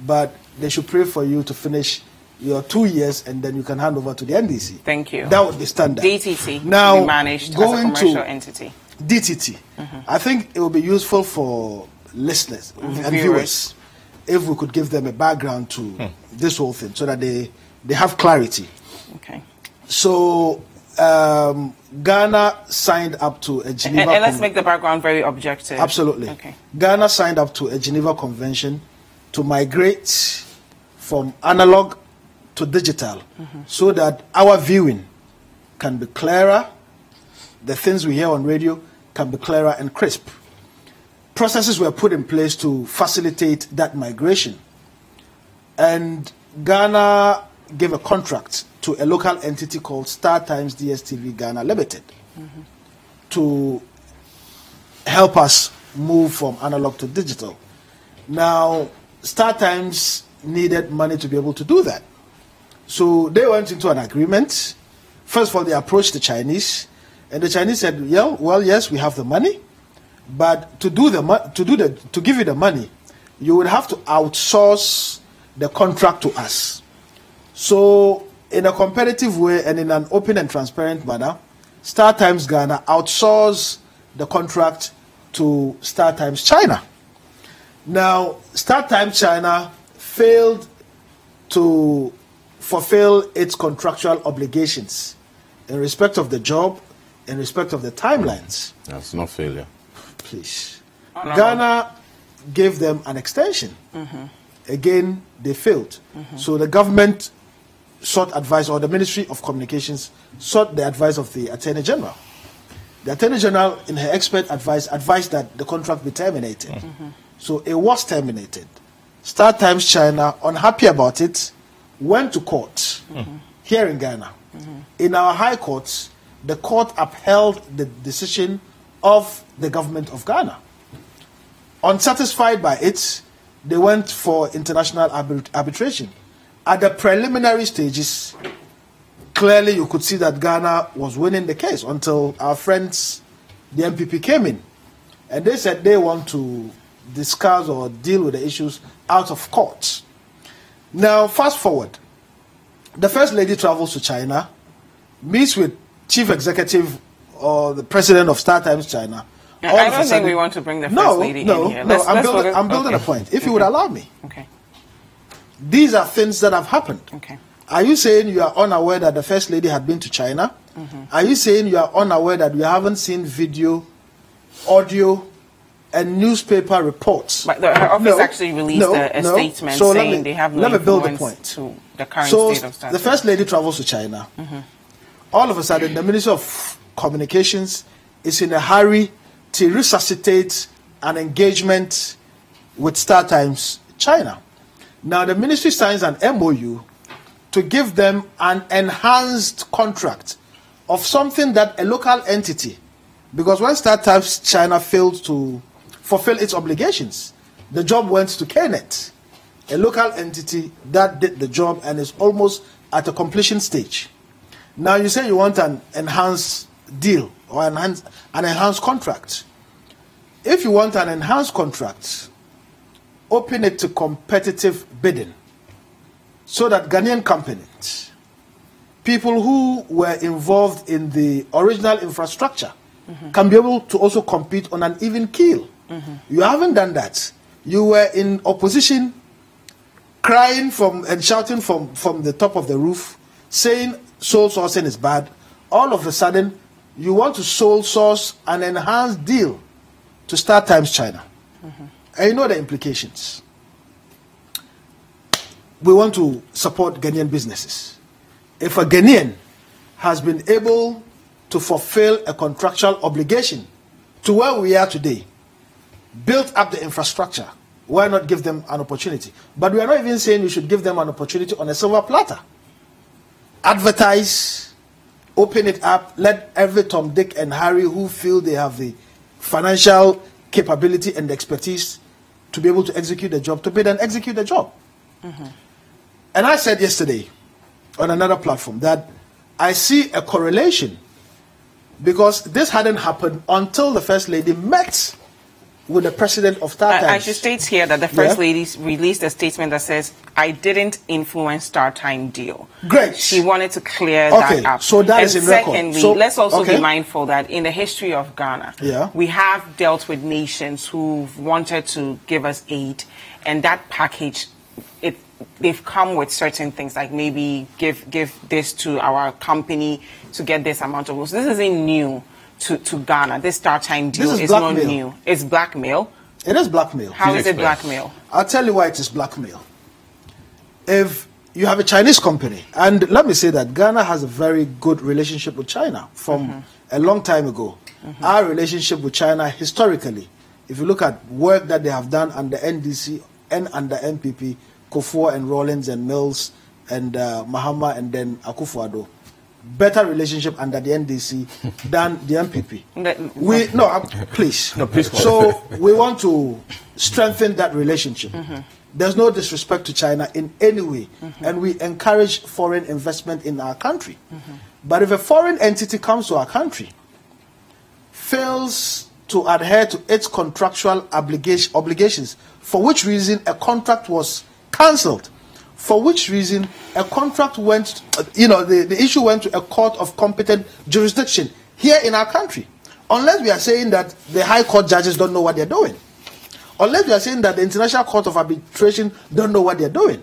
but they should pray for you to finish your 2 years and then you can hand over to the NDC. Thank you. That would be standard. DTT now, be managed as a commercial entity. DTT. I think it will be useful for listeners and viewers if we could give them a background to this whole thing so that they have clarity. Okay. So Ghana signed up to a Geneva... And let's make the background very objective. Absolutely. Okay. Ghana signed up to a Geneva Convention to migrate from analog to digital so that our viewing can be clearer, the things we hear on radio can be clearer and crisp. Processes were put in place to facilitate that migration. And Ghana gave a contract to a local entity called StarTimes DSTV Ghana Limited to help us move from analog to digital. Now, StarTimes needed money to be able to do that. So they went into an agreement. First of all, they approached the Chinese, and the Chinese said, "Yeah, well, yes, we have the money, but to give you the money, you would have to outsource the contract to us." So, in a competitive way and in an open and transparent manner, StarTimes Ghana outsourced the contract to StarTimes China. Now, StarTimes China failed to fulfill its contractual obligations in respect of the job, in respect of the timelines. That's not failure. Please. Ghana gave them an extension. Again, they failed. So the government sought advice, or the Ministry of Communications sought the advice of the Attorney General. The Attorney General, in her expert advice, advised that the contract be terminated. So it was terminated. StarTimes China, unhappy about it, went to court here in Ghana. In our high courts, the court upheld the decision of the government of Ghana. Unsatisfied by it, they went for international arbitration. At the preliminary stages, clearly you could see that Ghana was winning the case until our friends, the MPP, came in. And they said they want to discuss or deal with the issues out of court. Now, fast forward. The First Lady travels to China, meets with Chief Executive or the President of StarTimes China. I don't think we want to bring the First Lady in here. I'm building a point, if you would allow me. Okay. These are things that have happened. Okay. Are you saying you are unaware that the First Lady had been to China? Are you saying you are unaware that we haven't seen video, audio, and newspaper reports? But her office actually released a statement saying they have no influence to the current state of StarTimes. The First Lady travels to China. All of a sudden, the Ministry of Communications is in a hurry to resuscitate an engagement with StarTimes China. Now, the ministry signs an MOU to give them an enhanced contract of something that a local entity, because when StarTimes China failed to fulfill its obligations, the job went to KNET, a local entity that did the job and is almost at a completion stage. Now you say you want an enhanced deal or an enhanced contract. If you want an enhanced contract, open it to competitive bidding so that Ghanaian companies, people who were involved in the original infrastructure, can be able to also compete on an even keel. You haven't done that. You were in opposition, crying and shouting from the top of the roof, saying sole sourcing is bad. All of a sudden, you want to sole source an enhanced deal to StarTimes China. And you know the implications. We want to support Ghanaian businesses. If a Ghanaian has been able to fulfill a contractual obligation to where we are today, built up the infrastructure, why not give them an opportunity? But we are not even saying you should give them an opportunity on a silver platter. Advertise, open it up, let every Tom, Dick, and Harry who feel they have the financial capability and expertise to be able to execute the job, to bid and execute the job. And I said yesterday on another platform that I see a correlation, because this hadn't happened until the First Lady met with the president of StarTimes. I should state here that the First Lady released a statement that says, I didn't influence StarTimes deal. Great. She wanted to clear that up. So that is in record. Secondly, let's also be mindful that in the history of Ghana, we have dealt with nations who've wanted to give us aid, and that package, they've come with certain things, like maybe give this to our company to get this amount of loans. This isn't new to Ghana. This StarTimes deal is not new. It's blackmail. It is blackmail. How is it blackmail? I'll tell you why it is blackmail. If you have a Chinese company, and let me say that Ghana has a very good relationship with China from a long time ago. Our relationship with China historically, if you look at work that they have done under NDC and under MPP, Kufuor and Rawlings and Mills and Mahama and then Akufo-Addo, better relationship under the NDC than the MPP. Please. No, please. So we want to strengthen that relationship. There's no disrespect to China in any way, and we encourage foreign investment in our country. But if a foreign entity comes to our country, fails to adhere to its contractual obligations, for which reason a contract was cancelled, for which reason a contract went, the issue went to a court of competent jurisdiction here in our country. Unless we are saying that the high court judges don't know what they're doing. Unless we are saying that the International Court of Arbitration don't know what they're doing.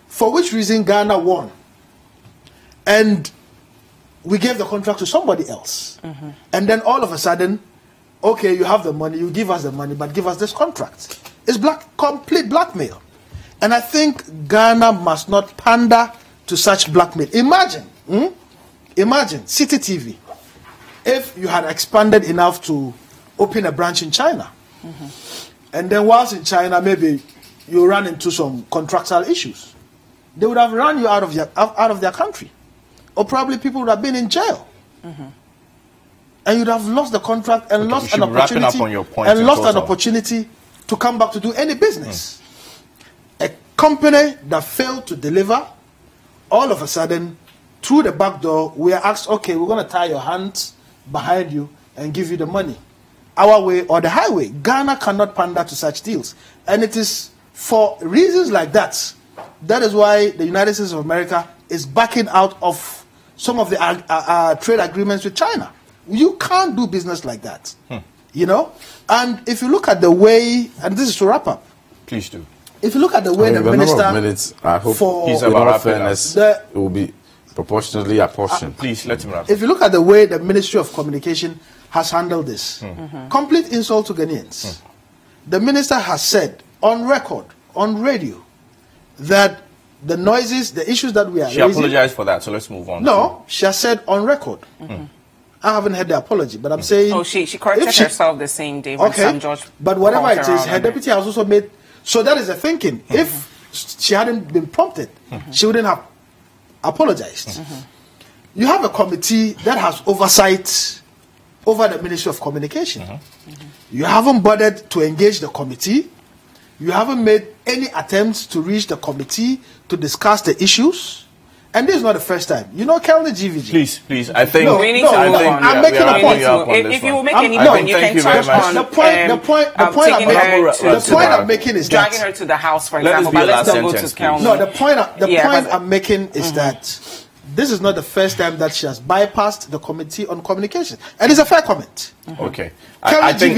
For which reason Ghana won. And we gave the contract to somebody else. And then all of a sudden, okay, you have the money, you give us the money, but give us this contract. It's complete blackmail. And I think Ghana must not pander to such blackmail. Imagine Citi TV, if you had expanded enough to open a branch in China. And then whilst in China, maybe you ran into some contractual issues. They would have run you out of their country. Or probably people would have been in jail. And you'd have lost the contract and lost an opportunity to come back to do any business. A company that failed to deliver, all of a sudden, through the back door, we are asked, okay, we're going to tie your hands behind you and give you the money. Our way or the highway. Ghana cannot pander to such deals. And it is for reasons like that. That is why the United States of America is backing out of some of the trade agreements with China. You can't do business like that. And if you look at the way, and this is to wrap up. Please do. If you look at the way the minister... minutes, I hope he's about fairness, it will be proportionally apportioned. Please, let him wrap. If you look at the way the Ministry of Communication has handled this, complete insult to Ghanaians. The minister has said on record, on radio, that the noises, the issues that we are raising... She apologized for that, so let's move on. No, she has said on record. I haven't heard the apology, but I'm saying... Oh, she corrected herself the same day when Sam George... But whatever it is, her deputy has also made... So that is the thinking. If she hadn't been prompted, she wouldn't have apologized. You have a committee that has oversight over the Ministry of Communication. You haven't bothered to engage the committee. You haven't made any attempts to reach the committee to discuss the issues. And this is not the first time. You know, Kelly GVG. Please. I think we need to move on. I'm making a point. If you will make any point, you can touch on the point I'm making is that dragging her to the house, for example. But let's not go to Kelly. No, the point I'm making is that this is not the first time that she has bypassed the Committee on Communication, and it's a fair comment. Okay. I think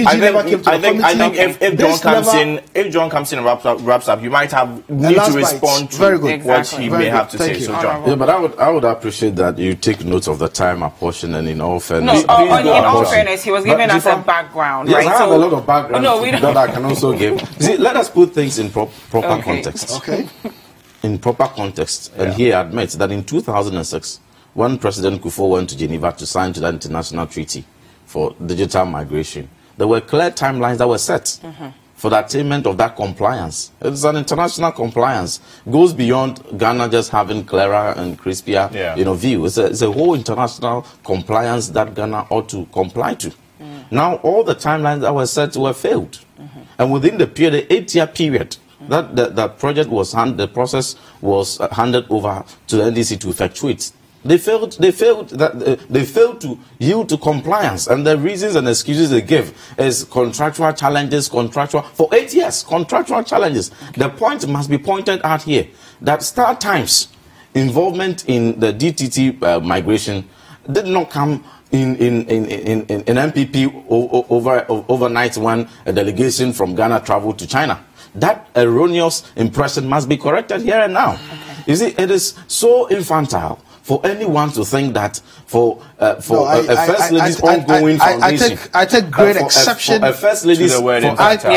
if John comes in and wraps up, you might need to respond to what he may have to say. So, John. Yeah, but I would appreciate that you take note of the time apportion, and in all fairness. No, in all fairness, he was giving us a background. Yes, right? I have a lot of background that I can also give. See, let us put things in proper context. Okay. In proper context, and he admits that in 2006, when President Kufuor went to Geneva to sign to that international treaty for digital migration, there were clear timelines that were set for the attainment of that compliance. It's an international compliance. It goes beyond Ghana just having clearer and crispier view. It's a whole international compliance that Ghana ought to comply to. Now, all the timelines that were set were failed. And within the period, the 8-year period, that project was the process was handed over to the NDC to effectuate. They failed to yield to compliance, and the reasons and excuses they give is contractual challenges, for 8 years, contractual challenges. The point must be pointed out here that Star Times involvement in the DTT migration did not come in MPP overnight when a delegation from Ghana traveled to China. That erroneous impression must be corrected here and now. You see, it is so infantile for anyone to think that for a first lady's ongoing foundation. I take great exception. A first lady's to the word infantile.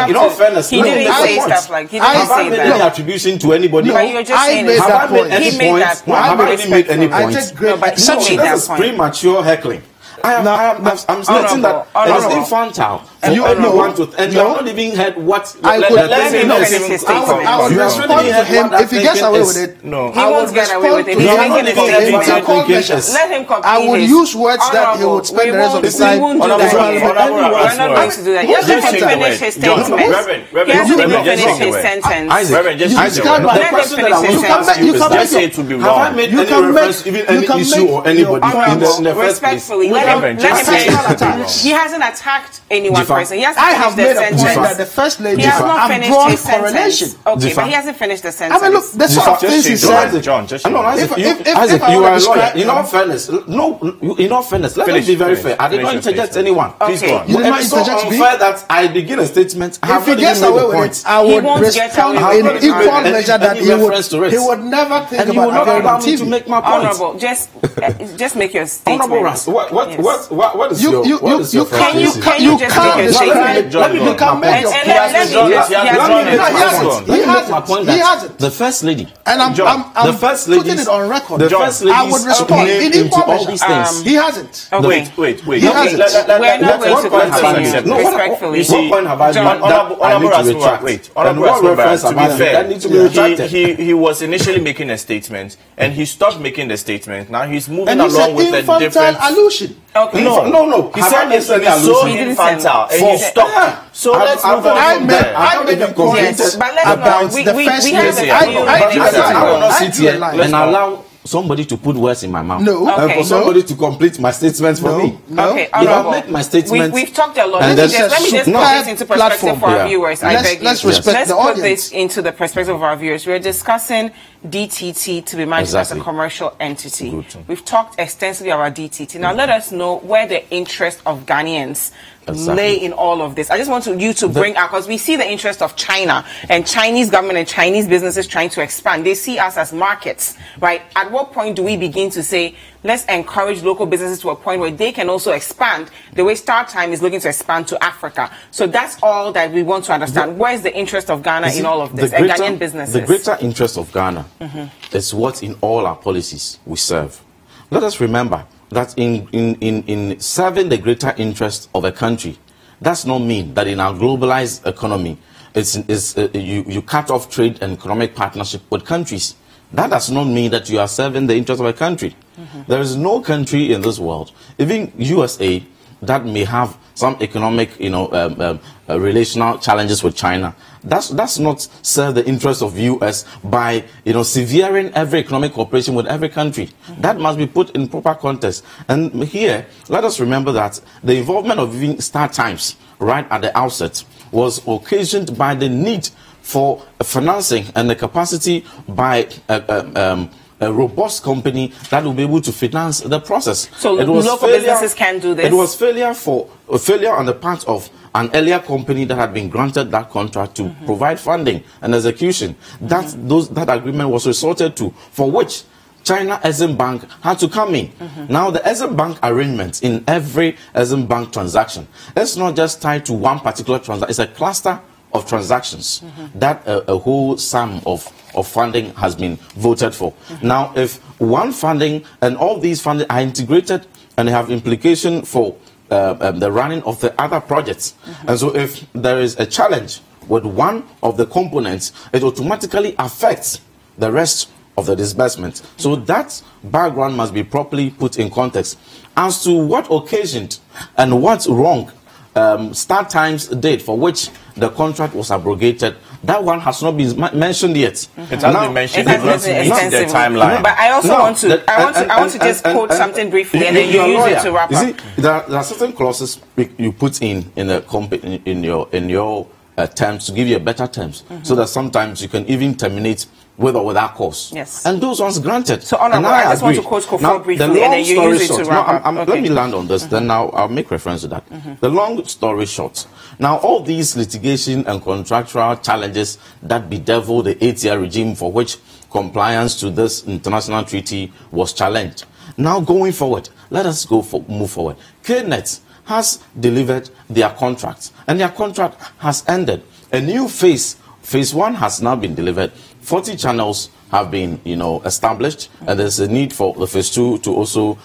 In all fairness, he didn't say stuff like he didn't say that. Any attribution to anybody? But you're just saying that. Have I made any points? Have I really made any points? Exception. This is premature heckling. I'm stating that it is infantile and you no, want to, and you have not even heard what. Let him finish his statement. I would respond to him if he gets away with it. No, he won't get away with it. He's making a statement. Let him complete. I would use words that he would spend the rest of his life. We're not going to do that. Yes, let him finish his statement. He hasn't even finished his sentence. Reverend, just the question that I want to ask you is that say it would be have I wrong. made any reference, even any issue or anybody in the first place? Respectfully, let him finish. He hasn't attacked anyone personally. I have made a point that the first lady has not has finished drawn his correlation. Okay, but he hasn't finished the sentence. I mean, look, the sort of things he said. John, just Isaac, you are a lawyer. In all fairness, let me be very fair. I did not interject anyone. Please go on. You did not It's so interject me. unfair that I begin a statement. If he gets away with it, I would respond in equal measure that he would never think and you will about not allow appearing me to on TV. make my point. Honorable, just make your statement. Honorable Ras, what is your Can you just make your statement? You can make your point. He hasn't. The first lady. And I'm putting it on record. The first lady. I would respond in equal all these measure. things. He hasn't. Wait. He hasn't. We're not going to continue. Respectfully. What point have I done that I need to retract? Wait, and what reference have I made that needs to be retracted? he was initially making a statement, and he stopped making the statement. Now he's moving And it's along an with a infantile different allusion. Okay. No. He said it's so infantile, and he stopped. So let's move on from there. I made a point Yes, but let's about not. the first lady. I will not sit here and allow somebody to put words in my mouth. No. And for somebody to complete my statements for me. Okay, If I make my statements, we've talked a lot. and Let me then- just put this into perspective for our viewers. I beg you. Let's respect the Let's put audience. this into the perspective of our viewers. We're discussing DTT to be managed as a Exactly. commercial entity. We've talked extensively about DTT. Now let us know where the interest of Ghanaians lay in all of this. I just want you to bring out, because we see the interest of China and Chinese government and Chinese businesses trying to expand. They see us as markets, right? At what point do we begin to say, let's encourage local businesses to a point where they can also expand the way StarTime is looking to expand to Africa? So that's all that we want to understand. Where is the interest of Ghana in all of this, and Ghanaian businesses? The greater interest of Ghana is what in all our policies we serve. Let us remember that in serving the greater interest of a country, does not mean that in our globalized economy, you cut off trade and economic partnership with countries. That does not mean that you are serving the interest of a country. There is no country in this world, even USA, that may have some economic, relational challenges with China. That's not serve the interest of US by, severing every economic cooperation with every country. That must be put in proper context. And here, let us remember that the involvement of even StarTimes right at the outset was occasioned by the need for financing and the capacity by a robust company that will be able to finance the process. So local businesses can do this? It was failure on the part of an earlier company that had been granted that contract to provide funding and execution. That agreement was resorted to, for which China Exim Bank had to come in. Now, the Exim Bank arrangement in every Exim Bank transaction, it's not just tied to one particular transaction, it's a cluster of transactions that a whole sum of funding has been voted for. Now, if one funding and all these funding are integrated and have implication for the running of the other projects, and so if there is a challenge with one of the components, it automatically affects the rest of the disbursement. So that background must be properly put in context. As to what occasioned and what's wrong StarTimes did, for which the contract was abrogated, that one has not been mentioned yet. It has been mentioned. It doesn't meet the timeline. But I also want to just quote something briefly, and then you use it to wrap up. See, there are certain clauses you put in your terms to give you a better terms, so that sometimes you can even terminate with or without cause. Yes. And those ones granted. So, Honorable, I just want to quote Kofor briefly, and then you use it to wrap up. Let me land on this, then I'll make reference to that. The long story short, now all these litigation and contractual challenges that bedevil the 8-year regime for which compliance to this international treaty was challenged. Now going forward, let us move forward. KNet has delivered their contracts, and their contract has ended. A new phase 1 has now been delivered. 40 channels have been, established, and there's a need for the phase 2 to also,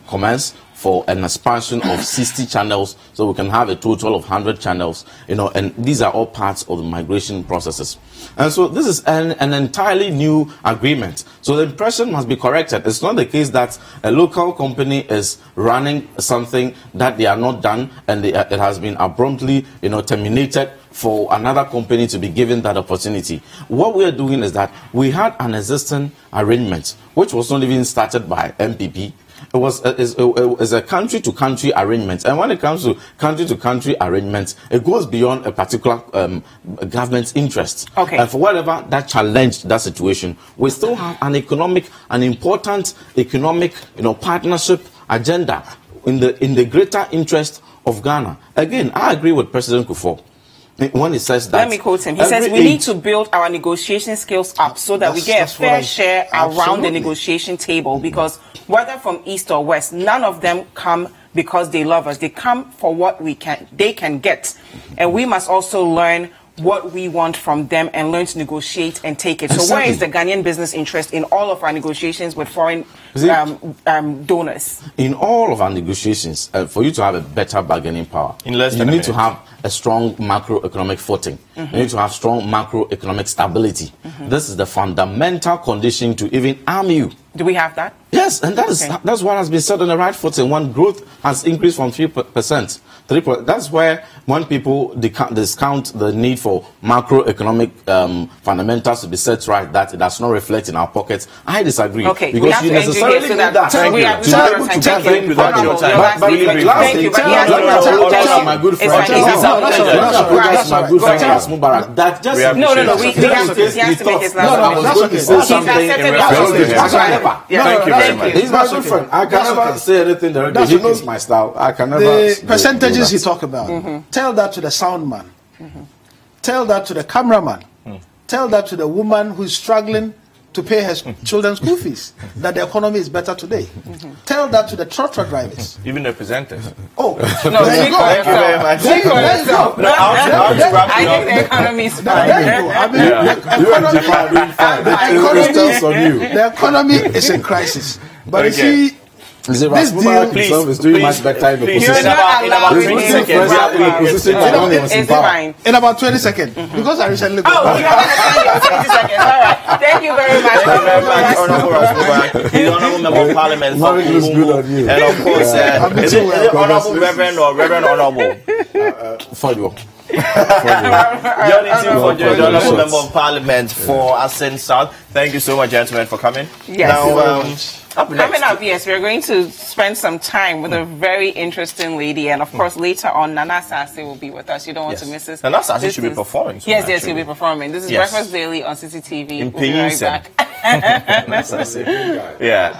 commence for an expansion of 60 channels, so we can have a total of 100 channels, and these are all parts of the migration processes. And so this is an entirely new agreement. So the impression must be corrected. It's not the case that a local company is running something that they are not done, and it has been abruptly, terminated for another company to be given that opportunity. What we are doing is that we had an existing arrangement, which was not even started by MPP. It was a country-to-country arrangement, and when it comes to country-to-country arrangements, it goes beyond a particular government's interest. Okay. And for whatever that challenged that situation, we still have an important economic, partnership agenda in the greater interest of Ghana. Again, I agree with President Kufuor when he says that. Let me quote him. He says we need to build our negotiation skills up so that we get a fair share around the negotiation table, because whether from east or west, none of them come because they love us. They come for what they can get, and we must also learn what we want from them and learn to negotiate and take it. So where is the Ghanaian business interest in all of our negotiations with foreign donors? In all of our negotiations, for you to have a better bargaining power, you need to have a strong macroeconomic footing. You need to have strong macroeconomic stability. This is the fundamental condition to even arm you. Do we have that? Yes, and that's what has been said on the right footing. When growth has increased from 3%, that's where when people discount the need for macroeconomic fundamentals to be set right, that it does not reflect in our pockets. I disagree. Okay, because you necessarily need that. Thank you. My good friend, Mubarak. That just no. He has to make his last. I was going to say something. Thank you very much. He's my good friend. I can never say anything directly. He knows my style. I can never. The percentages you talk about, tell that to the sound man. Tell that to the cameraman. Tell that to the woman who's struggling to pay her children's school fees, that the economy is better today. Tell that to the tractor drivers. Even the presenters. Oh, no, there you go. Thank you very much. There you go. I think the economy is fine. There you go. I mean, the economy is in crisis. But you see, this deal is doing much better in the position. In about 20 seconds. Because I recently got you have 20 seconds. All right. Thank you very much. Thank you very much, Honorable Mubarak. He's Honorable Member of Parliament for Kumu. And of course, is it Honorable Reverend or Reverend Honorable? Fodjour. Ntim Fodjour, the Honorable Member of Parliament for Ascent South. Thank you so much, gentlemen, for coming. Yes. Now, coming up, yes, we're going to spend some time with a very interesting lady, and of course, later on, Nana Sase will be with us. You don't want to miss this. Nana Sase should be performing. Yes, he'll be performing. This is Breakfast Daily on Citi TV. In we'll be right back. Yeah.